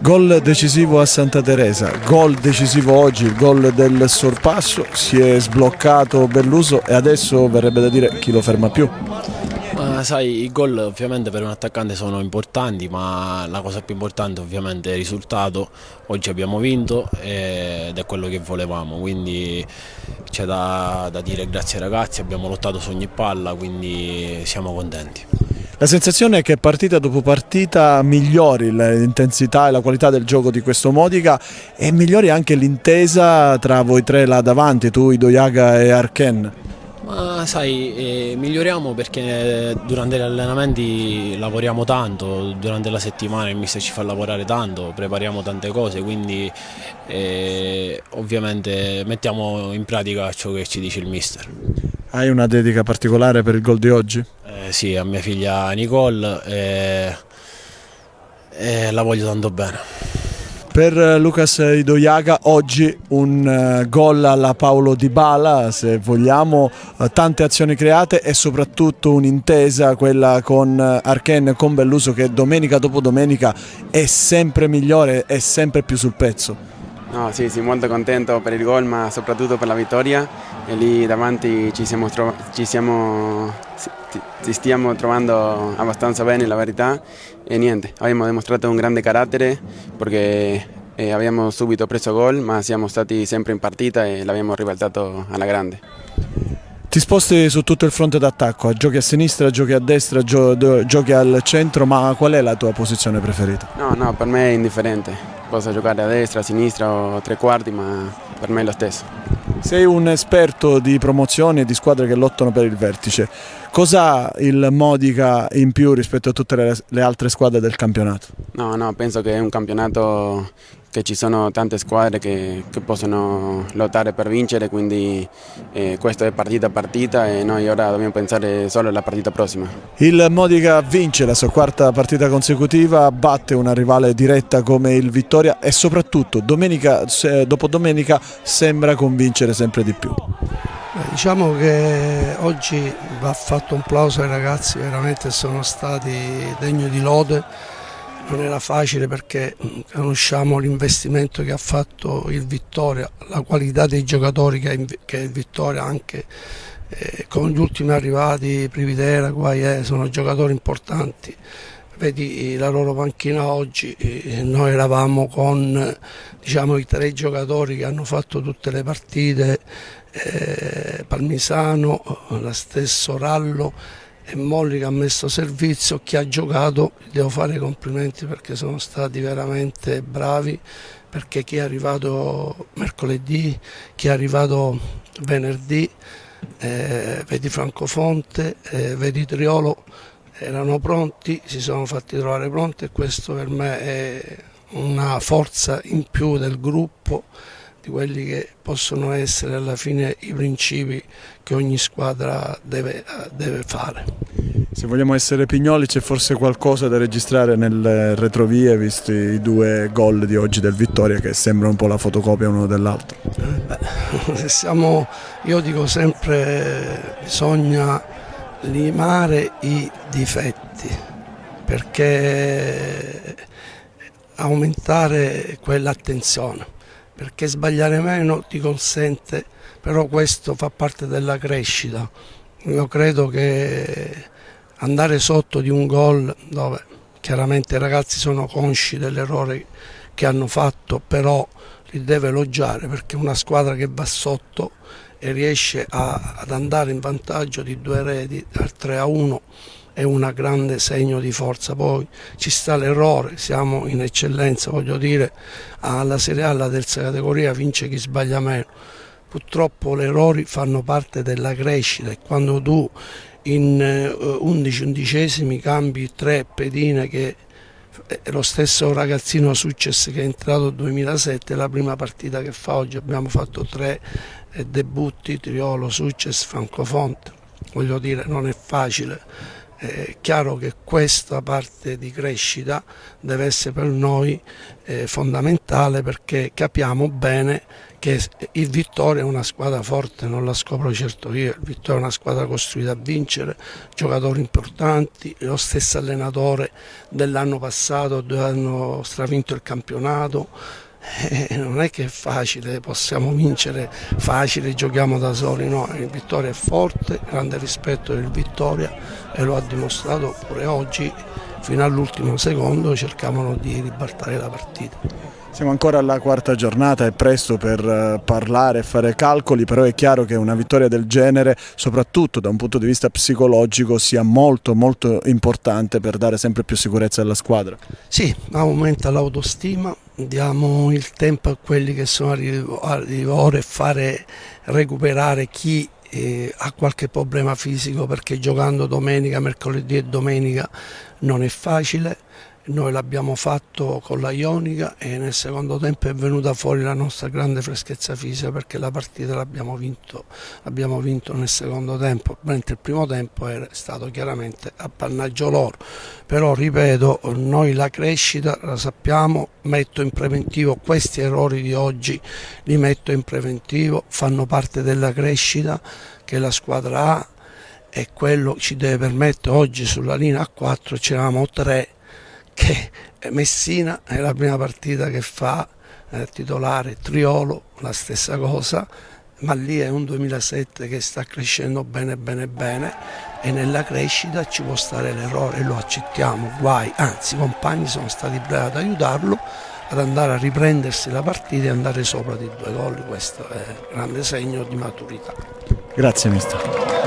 Gol decisivo a Santa Teresa, gol decisivo oggi, il gol del sorpasso, si è sbloccato Belluso e adesso verrebbe da dire chi lo ferma più. Sai, i gol ovviamente per un attaccante sono importanti, ma la cosa più importante ovviamente è il risultato. Oggi abbiamo vinto ed è quello che volevamo, quindi c'è da dire grazie ai ragazzi, abbiamo lottato su ogni palla, quindi siamo contenti. La sensazione è che partita dopo partita migliori l'intensità e la qualità del gioco di questo Modica e migliori anche l'intesa tra voi tre là davanti, tu, Idoiaga e Arken. Ma sai, miglioriamo perché durante gli allenamenti lavoriamo tanto, durante la settimana il mister ci fa lavorare tanto, prepariamo tante cose, quindi ovviamente mettiamo in pratica ciò che ci dice il mister. Hai una dedica particolare per il gol di oggi? Sì, a mia figlia Nicole e la voglio tanto bene. Per Lucas Idoiaga oggi un gol alla Paulo Dybala, se vogliamo, tante azioni create e soprattutto un'intesa, quella con Arken e con Belluso, che domenica dopo domenica è sempre migliore, è sempre più sul pezzo. No, sì, molto contento per il gol, ma soprattutto per la vittoria. E lì davanti ci stiamo trovando abbastanza bene, la verità. E niente, abbiamo dimostrato un grande carattere perché abbiamo subito preso gol, ma siamo stati sempre in partita e l'abbiamo ribaltato alla grande. Ti sposti su tutto il fronte d'attacco, giochi a sinistra, giochi a destra, giochi al centro, ma qual è la tua posizione preferita? No, per me è indifferente. Posso giocare a destra, a sinistra o tre quarti, ma per me è lo stesso. Sei un esperto di promozioni e di squadre che lottano per il vertice. Cos'ha il Modica in più rispetto a tutte le altre squadre del campionato? No, penso che è un campionato che ci sono tante squadre che possono lottare per vincere, quindi questo è partita a partita e noi ora dobbiamo pensare solo alla partita prossima. Il Modica vince la sua quarta partita consecutiva, batte una rivale diretta come il Vittoria e soprattutto domenica dopo domenica sembra convincere sempre di più. Diciamo che oggi va fatto un plauso ai ragazzi, veramente sono stati degni di lode. Non era facile perché conosciamo l'investimento che ha fatto il Vittoria, la qualità dei giocatori che il Vittoria anche con gli ultimi arrivati, Privitera, Guaie, sono giocatori importanti. Vedi la loro panchina oggi, noi eravamo con diciamo, i tre giocatori che hanno fatto tutte le partite, Palmisano, lo stesso Rallo e Molli che ha messo servizio. Chi ha giocato devo fare i complimenti perché sono stati veramente bravi, perché chi è arrivato mercoledì, chi è arrivato venerdì, vedi Francofonte, vedi Triolo, erano pronti, si sono fatti trovare pronti e questo per me è una forza in più del gruppo, di quelli che possono essere alla fine i principi che ogni squadra deve fare. Se vogliamo essere pignoli c'è forse qualcosa da registrare nelle retrovie, visti i due gol di oggi del Vittoria che sembrano un po' la fotocopia uno dell'altro. Io dico sempre bisogna limare i difetti perché aumentare quell'attenzione, perché sbagliare meno ti consente, però questo fa parte della crescita. Io credo che andare sotto di un gol dove chiaramente i ragazzi sono consci dell'errore che hanno fatto, però li deve elogiare perché una squadra che va sotto e riesce ad andare in vantaggio di 2 reti al 3-1 è un grande segno di forza. Poi ci sta l'errore, siamo in eccellenza, voglio dire, alla Serie A, alla terza categoria, vince chi sbaglia meno. Purtroppo gli errori fanno parte della crescita e quando tu in 11 undicesimi cambi 3 pedine, che lo stesso ragazzino Succes che è entrato nel 2007, la prima partita che fa oggi, abbiamo fatto 3 debutti, Triolo, Succes, Francofonte, voglio dire non è facile. È chiaro che questa parte di crescita deve essere per noi fondamentale perché capiamo bene che il Vittoria è una squadra forte, non la scopro certo io, il Vittoria è una squadra costruita a vincere, giocatori importanti, lo stesso allenatore dell'anno passato dove hanno stravinto il campionato. Non è che è facile, possiamo vincere facile, giochiamo da soli, no, il Vittoria è forte, grande rispetto del Vittoria e lo ha dimostrato pure oggi, fino all'ultimo secondo cercavano di ribaltare la partita. Siamo ancora alla quarta giornata, è presto per parlare e fare calcoli, però è chiaro che una vittoria del genere, soprattutto da un punto di vista psicologico, sia molto molto importante per dare sempre più sicurezza alla squadra. Sì, aumenta l'autostima, diamo il tempo a quelli che sono a rigore e fare recuperare chi ha qualche problema fisico, perché giocando domenica, mercoledì e domenica non è facile. Noi l'abbiamo fatto con la Ionica e nel secondo tempo è venuta fuori la nostra grande freschezza fisica, perché la partita l'abbiamo vinto nel secondo tempo, mentre il primo tempo è stato chiaramente appannaggio loro. Però ripeto, noi la crescita la sappiamo, metto in preventivo questi errori di oggi, li metto in preventivo, fanno parte della crescita che la squadra ha e quello ci deve permettere. Oggi sulla linea a 4 c'eravamo 3, che Messina è la prima partita che fa titolare, Triolo la stessa cosa, ma lì è un 2007 che sta crescendo bene e nella crescita ci può stare l'errore, lo accettiamo, guai, anzi i compagni sono stati bravi ad aiutarlo ad andare a riprendersi la partita e andare sopra di 2 gol, questo è un grande segno di maturità. Grazie mister.